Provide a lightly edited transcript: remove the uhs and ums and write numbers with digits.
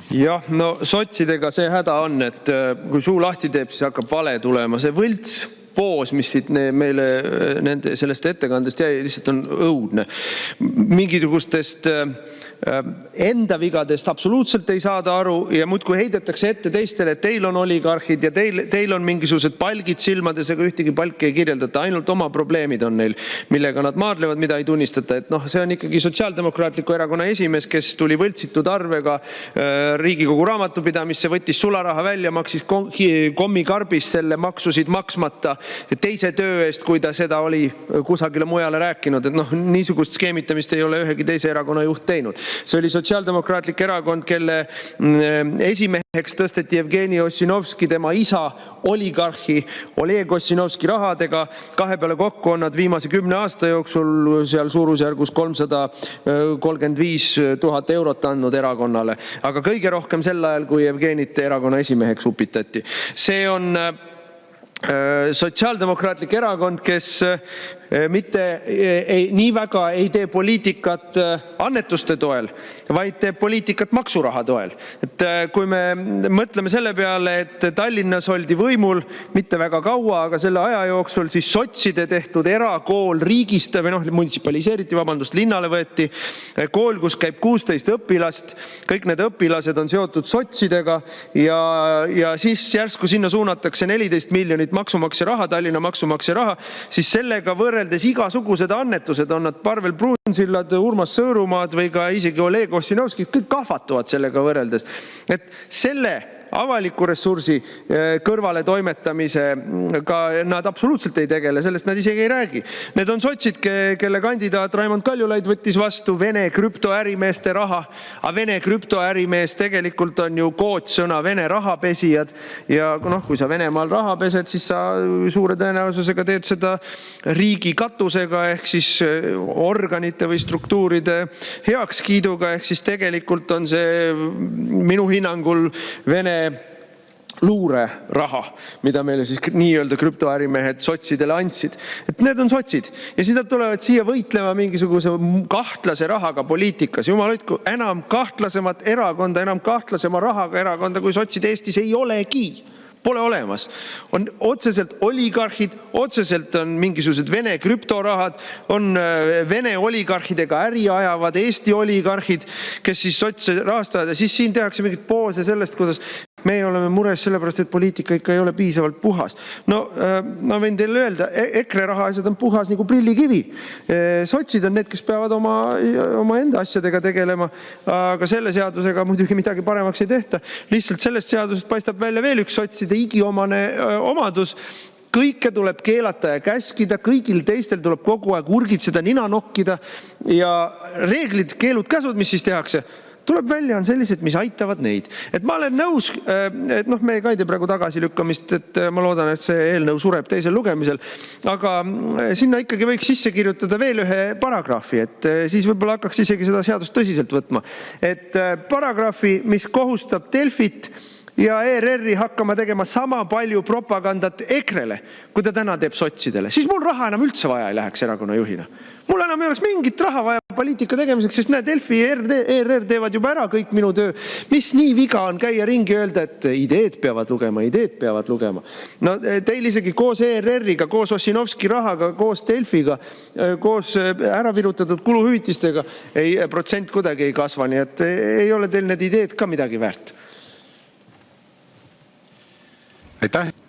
Jah, no sotsidega see häda on, et kui suu lahti teeb, siis hakkab vale tulema. See võlts poos, mis siit meile sellest ettekandest jäi, lihtsalt on õudne. Mingisugustest enda vigadest absoluutselt ei saada aru ja muudkui heidetakse ette teistele, et teil on oligarhid ja teil on mingisugused palgid silmades, aga ühtegi palki ei kirjeldata, ainult oma probleemid on neil, millega nad maadlevad, mida ei tunnistata. Et see on ikkagi Sotsiaaldemokraatliku Erakonna esimees, kes tuli võltsitud arvega Riigikogu raamatupidamisse, võttis sularaha välja, maksis kommikarbis selle, maksusid maksmata teise töö eest, kui ta seda oli kusagile mujale rääkinud. Et niisugust skeemitamist ei ole ühegi teise erakonna juht teinud. See oli Sotsiaaldemokraatlik Erakond, kelle esimeheks tõsteti Jevgeni Ossinovski, tema isa oligarhi Oleg Ossinovski rahadega. Kahe peale kokku on nad viimase 10 aasta jooksul seal suurusjärgus 335 000 eurot andnud erakonnale. Aga kõige rohkem sel ajal, kui Jevgenit erakonna esimeheks upitati. See on Sotsiaaldemokraatlik Erakond, kes mitte nii väga ei tee poliitikat annetuste toel, vaid teeb poliitikat maksuraha toel. Et kui me mõtleme selle peale, et Tallinnas oldi võimul mitte väga kaua, aga selle aja jooksul siis sotside tehtud erakool riigist või munitsipaliseeriti, linnale võeti kool, kus käib 16 õpilast. Kõik need õpilased on seotud sotsidega ja siis järsku sinna suunatakse 14 miljonit maksumaksja raha, Tallinna maksumaksja raha, siis sellega võrreldes igasugused annetused, on nad Parvel Pruunsillad, Urmas Sõõrumaad või ka isegi Oleg Ossinovskid, kõik kahvatuvad sellega võrreldes. Et selle avaliku ressursi kõrvale toimetamisega nad absoluutselt ei tegele, sellest nad isegi ei räägi. Need on sotsid, kelle kandidaat Raimond Kaljulaid võttis vastu Vene krüptoärimeeste raha, aga Vene krüptoärimees tegelikult on ju koodsõna Vene rahapesijad ja kui sa Venemaal raha pesed, siis sa suure tõenäosusega teed seda riigi katusega ehk siis organite või struktuuride heakskiiduga, ehk siis tegelikult on see minu hinnangul Vene luureraha, mida meile siis nii-öelda krüptoärimehed sotsidele andsid. Et need on sotsid ja siis nad tulevad siia võitlema mingisuguse kahtlase rahaga poliitikas. Jumal hoidku, enam kahtlasemat erakonda, enam kahtlasema rahaga erakonda kui sotsid Eestis ei olegi. Pole olemas. On otseselt oligarhid, otseselt on mingisugused Vene krüptorahad, on Vene oligarhidega äri ajavad Eesti oligarhid, kes siis sotse rahastavad ja siis siin tehakse mingit poose sellest, kuidas meie oleme mures sellepärast, et poliitika ikka ei ole piisavalt puhas. Ma võin teile öelda, EKRE rahaasjad on puhas nagu prillikivi. Sotsid on need, kes peavad oma enda asjadega tegelema, aga selle seadusega muidugi midagi paremaks ei tehta. Lihtsalt sellest seadusest paistab välja veel üks sotside igiomane omadus. Kõike tuleb keelata ja käskida, kõigil teistel tuleb kogu aeg urgitseda, nina nokkida ja reeglid, keelud, käsud, mis siis tehakse, tuleb välja, on sellised, mis aitavad neid. Et ma olen nõus, et me ka ei tee praegu tagasilükkamist, et ma loodan, et see eelnõu sureb teisel lugemisel, aga sinna ikkagi võiks sisse kirjutada veel ühe paragrahvi, et siis võib-olla hakkaks isegi seda seadust tõsiselt võtma. Et paragrahvi, mis kohustab Delfit ja ERR-i hakkama tegema sama palju propagandat EKRE-le, kui ta täna teeb sotsidele. Siis mul raha enam üldse vaja ei läheks erakonna juhina. Mul enam ei oleks mingit raha vaja poliitika tegemiseks, sest Delfi ja ERR teevad juba ära kõik minu töö. Mis nii viga on käia ringi öelda, et ideed peavad lugema. Teil isegi koos ERR-iga, koos Ossinovski rahaga, koos Delfiga, koos ära virutatud kuluhüvitistega protsent kuidagi ei kasva, nii et ei ole teil need ideed ka midagi väärt. Aitäh!